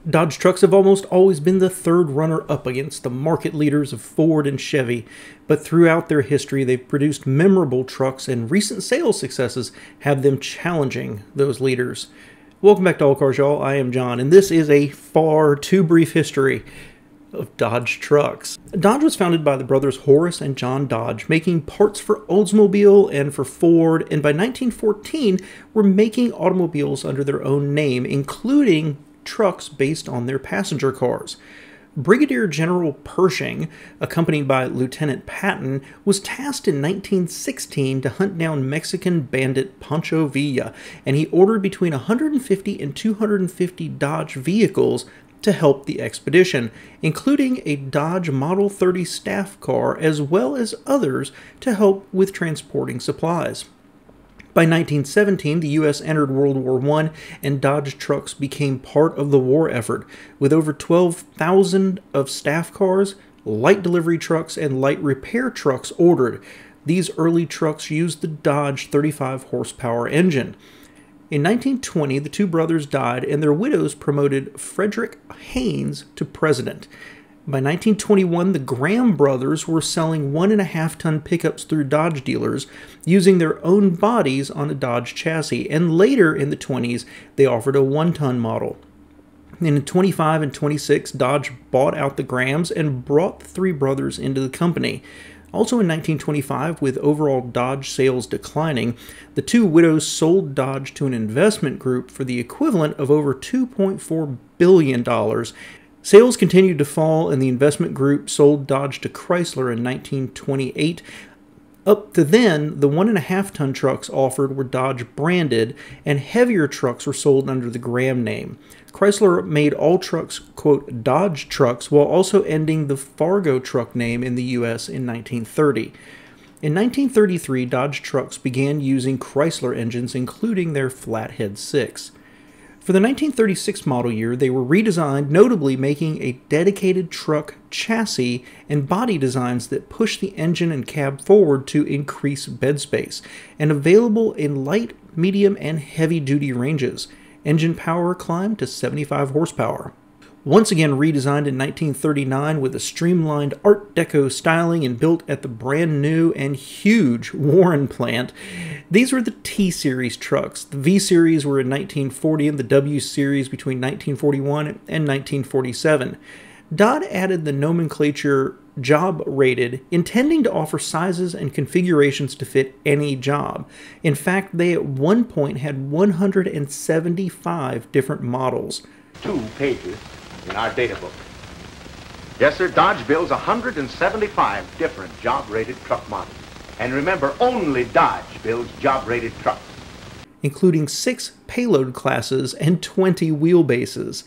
Dodge trucks have almost always been the third runner-up against the market leaders of Ford and Chevy, but throughout their history they've produced memorable trucks, and recent sales successes have them challenging those leaders. Welcome back to All Cars, y'all. I am John, and this is a far too brief history of Dodge trucks. Dodge was founded by the brothers Horace and John Dodge, making parts for Oldsmobile and for Ford, and by 1914 were making automobiles under their own name, including trucks based on their passenger cars. Brigadier General Pershing, accompanied by Lieutenant Patton, was tasked in 1916 to hunt down Mexican bandit Pancho Villa, and he ordered between 150 and 250 Dodge vehicles to help the expedition, including a Dodge Model 30 staff car as well as others to help with transporting supplies. By 1917, the U.S. entered World War I, and Dodge trucks became part of the war effort, with over 12,000 of staff cars, light delivery trucks, and light repair trucks ordered. These early trucks used the Dodge 35 horsepower engine. In 1920, the two brothers died, and their widows promoted Frederick Haynes to president. By 1921, the Graham brothers were selling 1.5-ton pickups through Dodge dealers, using their own bodies on a Dodge chassis, and later in the 20s, they offered a 1-ton model. In 25 and 26, Dodge bought out the Grahams and brought the three brothers into the company. Also in 1925, with overall Dodge sales declining, the two widows sold Dodge to an investment group for the equivalent of over $2.4 billion. Sales continued to fall, and the investment group sold Dodge to Chrysler in 1928. Up to then, the 1.5-ton trucks offered were Dodge branded, and heavier trucks were sold under the Graham name. Chrysler made all trucks, quote, Dodge trucks, while also ending the Fargo truck name in the U.S. in 1930. In 1933, Dodge trucks began using Chrysler engines, including their Flathead 6. For the 1936 model year, they were redesigned, notably making a dedicated truck chassis and body designs that push the engine and cab forward to increase bed space, and available in light, medium, and heavy-duty ranges. Engine power climbed to 75 horsepower. Once again redesigned in 1939 with a streamlined Art Deco styling and built at the brand new and huge Warren plant, these were the T-Series trucks. The V-Series were in 1940 and the W-Series between 1941 and 1947. Dodge added the nomenclature job rated, intending to offer sizes and configurations to fit any job. In fact, they at one point had 175 different models. 2 pages in our data book. Yes, sir, Dodge builds 175 different job-rated truck models. And remember, only Dodge builds job-rated trucks, including 6 payload classes and 20 wheelbases.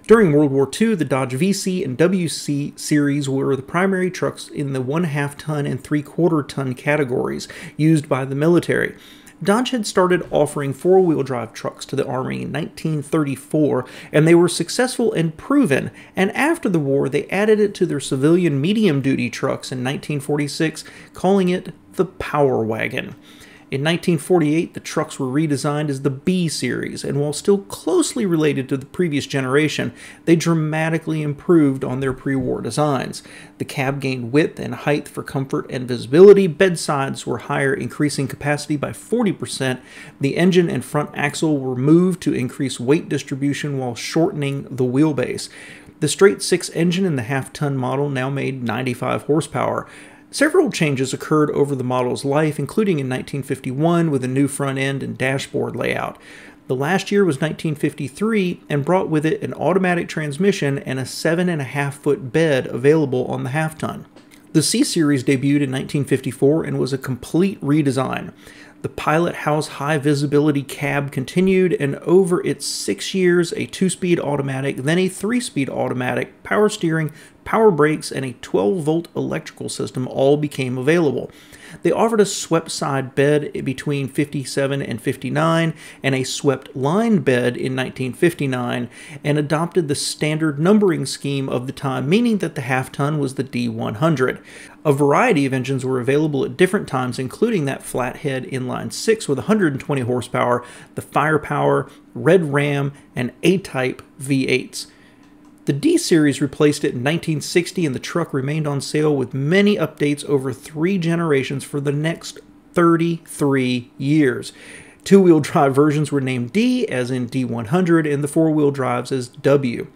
During World War II, the Dodge VC and WC series were the primary trucks in the 1.5-ton and 3/4-ton categories used by the military. Dodge had started offering 4-wheel drive trucks to the Army in 1934, and they were successful and proven, and after the war they added it to their civilian medium-duty trucks in 1946, calling it the Power Wagon. In 1948, the trucks were redesigned as the B-Series, and while still closely related to the previous generation, they dramatically improved on their pre-war designs. The cab gained width and height for comfort and visibility, bedsides were higher, increasing capacity by 40%, the engine and front axle were moved to increase weight distribution while shortening the wheelbase. The straight 6 engine in the half-ton model now made 95 horsepower. Several changes occurred over the model's life, including in 1951 with a new front end and dashboard layout. The last year was 1953 and brought with it an automatic transmission and a 7.5-foot bed available on the half-ton. The C-Series debuted in 1954 and was a complete redesign. The Pilot House high-visibility cab continued, and over its 6 years, a 2-speed automatic, then a 3-speed automatic, power steering, power brakes, and a 12-volt electrical system all became available. They offered a swept side bed between 57 and 59 and a swept line bed in 1959, and adopted the standard numbering scheme of the time, meaning that the half-ton was the D100. A variety of engines were available at different times, including that flathead inline 6 with 120 horsepower, the Firepower, Red Ram, and A-Type V8s. The D-Series replaced it in 1960, and the truck remained on sale with many updates over 3 generations for the next 33 years. Two-wheel drive versions were named D, as in D100, and the four-wheel drives as W.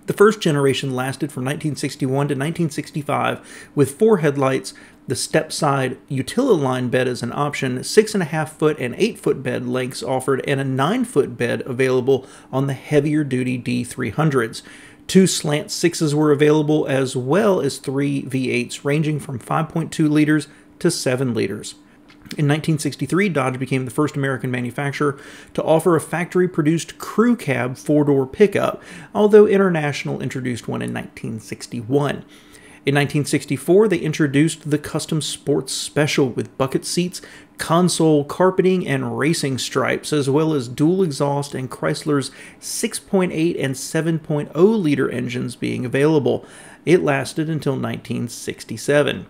The first generation lasted from 1961 to 1965 with 4 headlights, the step-side Utililine bed as an option, 6.5-foot and 8-foot bed lengths offered, and a 9-foot bed available on the heavier-duty D300s. 2 slant 6s were available, as well as 3 V8s ranging from 5.2 liters to 7 liters. In 1963, Dodge became the first American manufacturer to offer a factory-produced crew cab 4-door pickup, although International introduced one in 1961. In 1964, they introduced the Custom Sports Special with bucket seats, console carpeting, and racing stripes, as well as dual exhaust and Chrysler's 6.8 and 7.0-liter engines being available. It lasted until 1967.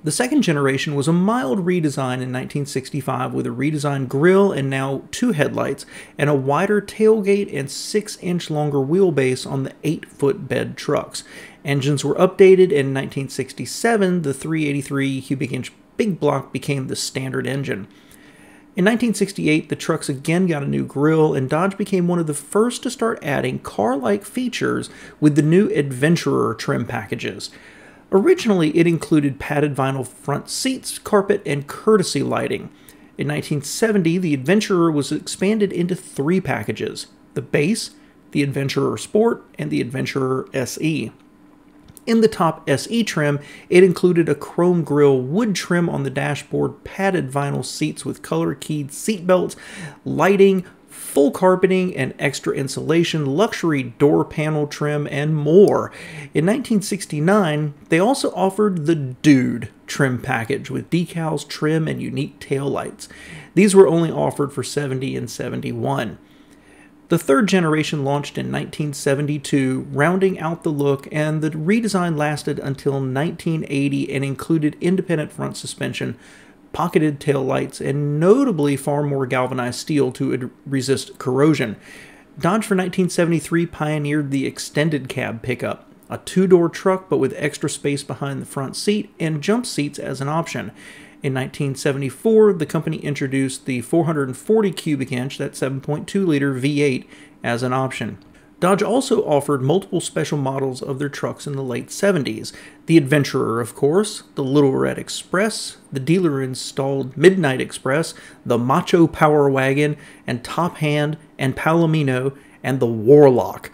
The second generation was a mild redesign in 1965 with a redesigned grille and now 2 headlights, and a wider tailgate and 6-inch longer wheelbase on the 8-foot bed trucks. Engines were updated, and in 1967 the 383 cubic inch big block became the standard engine. In 1968, the trucks again got a new grille, and Dodge became one of the first to start adding car-like features with the new Adventurer trim packages. Originally, it included padded vinyl front seats, carpet, and courtesy lighting. In 1970, the Adventurer was expanded into 3 packages: the Base, the Adventurer Sport, and the Adventurer SE. In the top SE trim, it included a chrome grille, wood trim on the dashboard, padded vinyl seats with color-keyed seat belts, lighting, full carpeting and extra insulation, luxury door panel trim, and more. In 1969, they also offered the Dude trim package with decals, trim, and unique taillights. These were only offered for 70 and 71. The third generation launched in 1972, rounding out the look, and the redesign lasted until 1980 and included independent front suspension, pocketed taillights, and notably far more galvanized steel to resist corrosion. Dodge for 1973 pioneered the extended cab pickup, a 2-door truck but with extra space behind the front seat and jump seats as an option. In 1974, the company introduced the 440 cubic inch, that 7.2-liter V8, as an option. Dodge also offered multiple special models of their trucks in the late 70s. The Adventurer, of course, the Little Red Express, the dealer-installed Midnight Express, the Macho Power Wagon, and Top Hand, and Palomino, and the Warlock.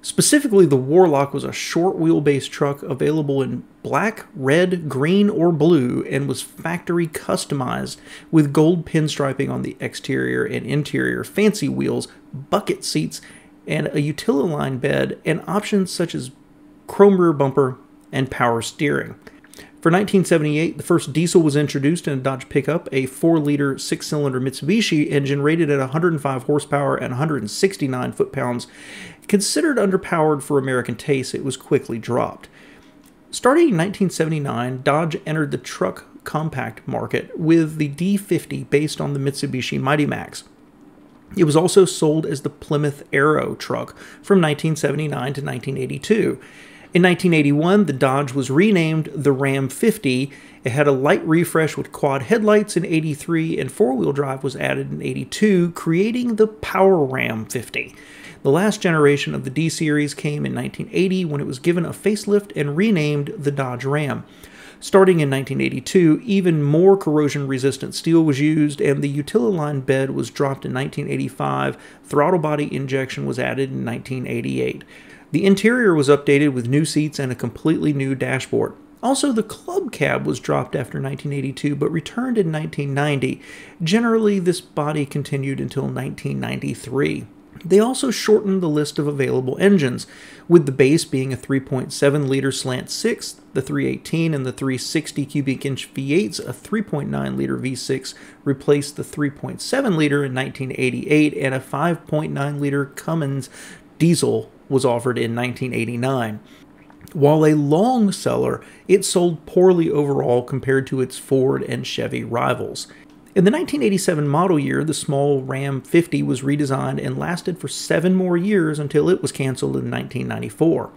Specifically, the Warlock was a short wheelbase truck available in black, red, green, or blue, and was factory customized with gold pinstriping on the exterior and interior, fancy wheels, bucket seats, and a Utililine bed, and options such as chrome rear bumper and power steering. For 1978, the first diesel was introduced in a Dodge pickup, a 4-liter 6-cylinder Mitsubishi engine rated at 105 horsepower and 169 foot-pounds. Considered underpowered for American taste, it was quickly dropped. Starting in 1979, Dodge entered the truck compact market with the D50 based on the Mitsubishi Mighty Max. It was also sold as the Plymouth Arrow truck from 1979 to 1982. In 1981, the Dodge was renamed the Ram 50. It had a light refresh with quad headlights in 83, and 4-wheel drive was added in 82, creating the Power Ram 50. The last generation of the D-Series came in 1980 when it was given a facelift and renamed the Dodge Ram. Starting in 1982, even more corrosion-resistant steel was used, and the Utililine bed was dropped in 1985. Throttle body injection was added in 1988. The interior was updated with new seats and a completely new dashboard. Also, the club cab was dropped after 1982, but returned in 1990. Generally, this body continued until 1993. They also shortened the list of available engines, with the base being a 3.7-liter slant 6, the 318 and the 360 cubic inch V8s, a 3.9-liter V6 replaced the 3.7-liter in 1988, and a 5.9-liter Cummins diesel was offered in 1989. While a long seller, it sold poorly overall compared to its Ford and Chevy rivals. In the 1987 model year, the small Ram 50 was redesigned and lasted for 7 more years until it was canceled in 1994.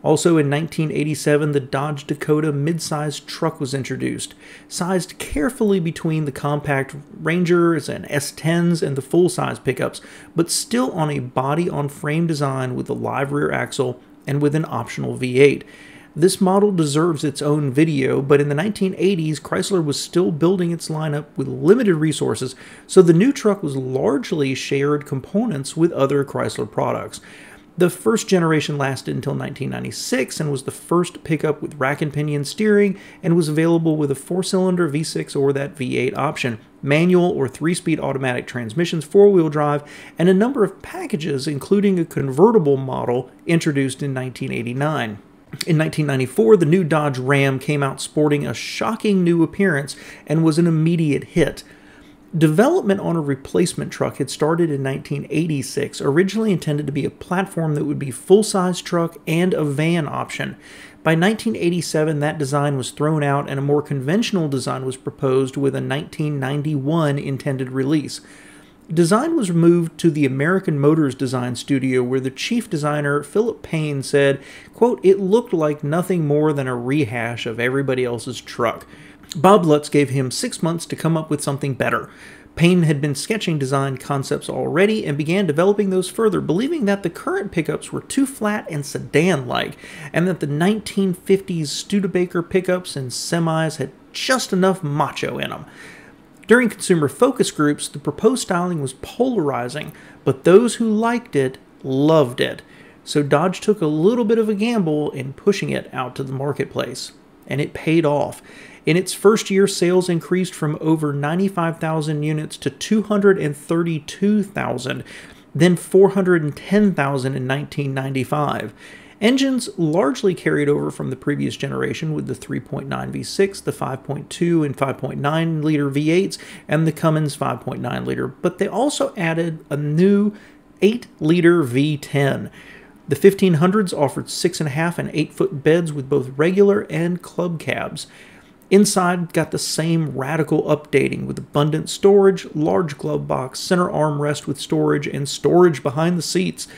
Also in 1987, the Dodge Dakota midsize truck was introduced, sized carefully between the compact Rangers and S10s and the full-size pickups, but still on a body-on-frame design with a live rear axle and with an optional V8. This model deserves its own video, but in the 1980s, Chrysler was still building its lineup with limited resources, so the new truck was largely shared components with other Chrysler products. The first generation lasted until 1996 and was the first pickup with rack and pinion steering and was available with a 4-cylinder V6 or that V8 option, manual or 3-speed automatic transmissions, 4-wheel drive, and a number of packages, including a convertible model introduced in 1989. In 1994, the new Dodge Ram came out sporting a shocking new appearance and was an immediate hit. Development on a replacement truck had started in 1986, originally intended to be a platform that would be full-size truck and a van option. By 1987, that design was thrown out and a more conventional design was proposed with a 1991 intended release. Design was moved to the American Motors Design Studio, where the chief designer, Philip Payne, said, quote, "It looked like nothing more than a rehash of everybody else's truck." Bob Lutz gave him 6 months to come up with something better. Payne had been sketching design concepts already and began developing those further, believing that the current pickups were too flat and sedan-like, and that the 1950s Studebaker pickups and semis had just enough macho in them. During consumer focus groups, the proposed styling was polarizing, but those who liked it loved it. So Dodge took a little bit of a gamble in pushing it out to the marketplace. And it paid off. In its first year, sales increased from over 95,000 units to 232,000, then 410,000 in 1995. Engines largely carried over from the previous generation with the 3.9 V6, the 5.2 and 5.9 liter V8s, and the Cummins 5.9 liter, but they also added a new 8 liter V10. The 1500s offered 6.5 and 8-foot beds with both regular and club cabs. Inside got the same radical updating with abundant storage, large glove box, center armrest with storage, and storage behind the seats.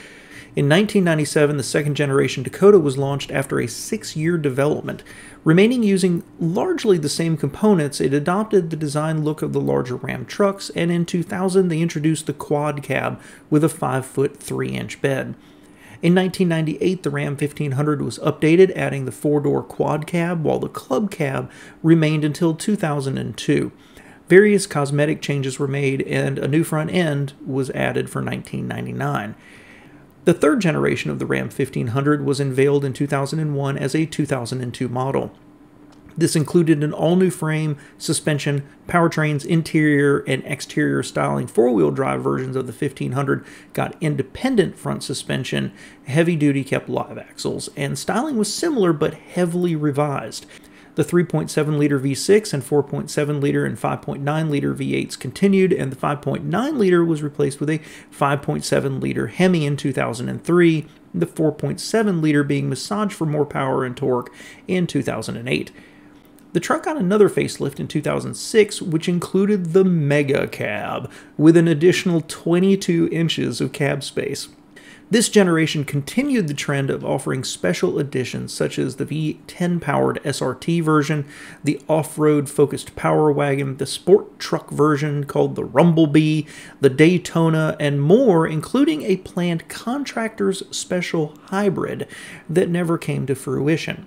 In 1997, the second generation Dakota was launched after a 6-year development. Remaining using largely the same components, it adopted the design look of the larger Ram trucks, and in 2000 they introduced the quad cab with a 5-foot 3-inch bed. In 1998, the Ram 1500 was updated, adding the 4-door quad cab, while the club cab remained until 2002. Various cosmetic changes were made, and a new front end was added for 1999. The third generation of the Ram 1500 was unveiled in 2001 as a 2002 model. This included an all-new frame, suspension, powertrains, interior, and exterior styling. 4-wheel drive versions of the 1500 got independent front suspension, heavy-duty kept live axles, and styling was similar but heavily revised. The 3.7-liter V6 and 4.7-liter and 5.9-liter V8s continued, and the 5.9-liter was replaced with a 5.7-liter Hemi in 2003, the 4.7-liter being massaged for more power and torque in 2008. The truck got another facelift in 2006, which included the Mega Cab, with an additional 22 inches of cab space. This generation continued the trend of offering special editions such as the V10-powered SRT version, the off-road focused Power Wagon, the sport truck version called the Rumblebee, the Daytona, and more, including a planned contractor's special hybrid that never came to fruition.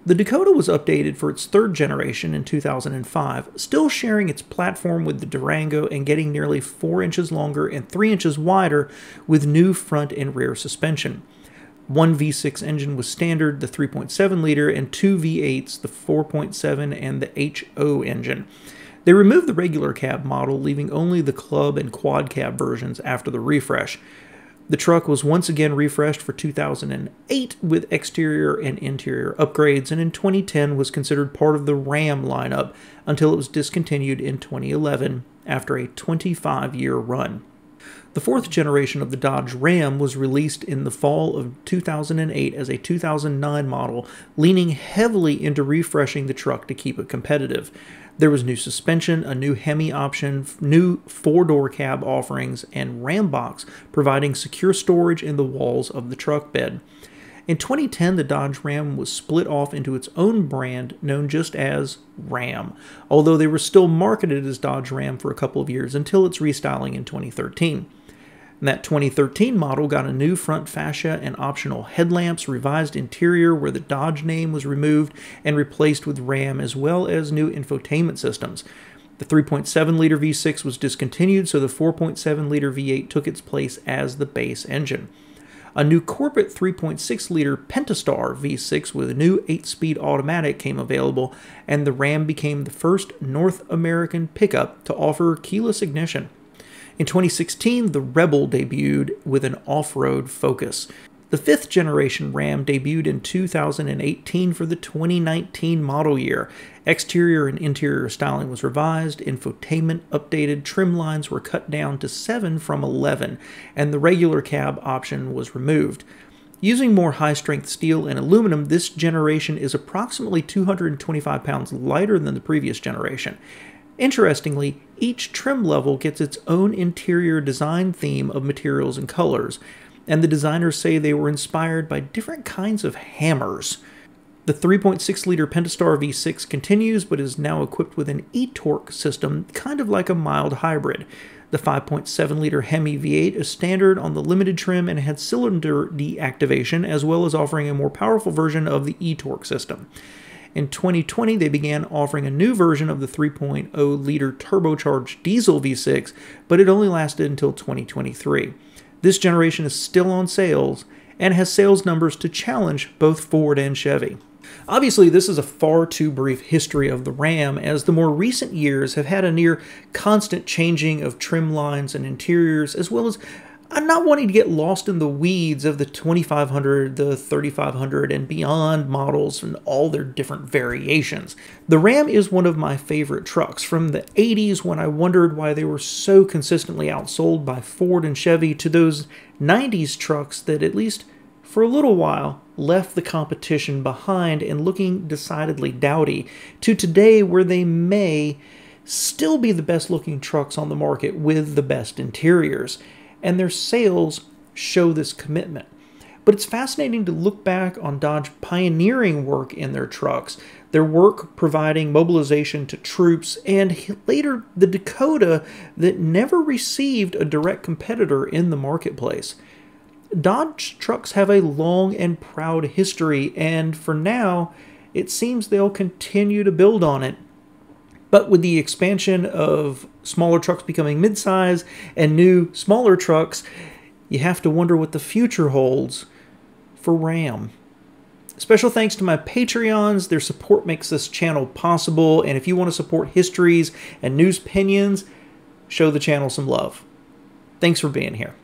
The Dakota was updated for its third generation in 2005, still sharing its platform with the Durango and getting nearly 4 inches longer and 3 inches wider with new front and rear suspension. One V6 engine was standard, the 3.7-liter, and 2 V8s, the 4.7 and the HO engine. They removed the regular cab model, leaving only the club and quad cab versions after the refresh. The truck was once again refreshed for 2008 with exterior and interior upgrades, and in 2010 was considered part of the Ram lineup until it was discontinued in 2011 after a 25-year run. The fourth generation of the Dodge Ram was released in the fall of 2008 as a 2009 model, leaning heavily into refreshing the truck to keep it competitive. There was new suspension, a new Hemi option, new four-door cab offerings, and Ram box providing secure storage in the walls of the truck bed. In 2010, the Dodge Ram was split off into its own brand known just as Ram, although they were still marketed as Dodge Ram for a couple of years until its restyling in 2013. And that 2013 model got a new front fascia and optional headlamps, revised interior where the Dodge name was removed and replaced with Ram, as well as new infotainment systems. The 3.7-liter V6 was discontinued, so the 4.7-liter V8 took its place as the base engine. A new corporate 3.6-liter Pentastar V6 with a new 8-speed automatic came available, and the Ram became the first North American pickup to offer keyless ignition. In 2016, the Rebel debuted with an off-road focus. The fifth generation Ram debuted in 2018 for the 2019 model year. Exterior and interior styling was revised, infotainment updated, trim lines were cut down to 7 from 11, and the regular cab option was removed. Using more high-strength steel and aluminum, this generation is approximately 225 pounds lighter than the previous generation. Interestingly, each trim level gets its own interior design theme of materials and colors, and the designers say they were inspired by different kinds of hammers. The 3.6-liter Pentastar V6 continues, but is now equipped with an e-torque system, kind of like a mild hybrid. The 5.7-liter Hemi V8 is standard on the limited trim and had cylinder deactivation, as well as offering a more powerful version of the e-torque system. In 2020, they began offering a new version of the 3.0-liter turbocharged diesel V6, but it only lasted until 2023. This generation is still on sales and has sales numbers to challenge both Ford and Chevy. Obviously, this is a far too brief history of the Ram, as the more recent years have had a near constant changing of trim lines and interiors, as well as I'm not wanting to get lost in the weeds of the 2500, the 3500, and beyond models and all their different variations. The Ram is one of my favorite trucks from the 80s, when I wondered why they were so consistently outsold by Ford and Chevy, to those 90s trucks that, at least for a little while, left the competition behind and looking decidedly dowdy, to today where they may still be the best looking trucks on the market with the best interiors. And their sales show this commitment. But it's fascinating to look back on Dodge pioneering work in their trucks, their work providing mobilization to troops, and later the Dakota that never received a direct competitor in the marketplace. Dodge trucks have a long and proud history, and for now, it seems they'll continue to build on it. But with the expansion of smaller trucks becoming midsize and new, smaller trucks, you have to wonder what the future holds for Ram. Special thanks to my Patreons. Their support makes this channel possible, and if you want to support histories and news opinions, show the channel some love. Thanks for being here.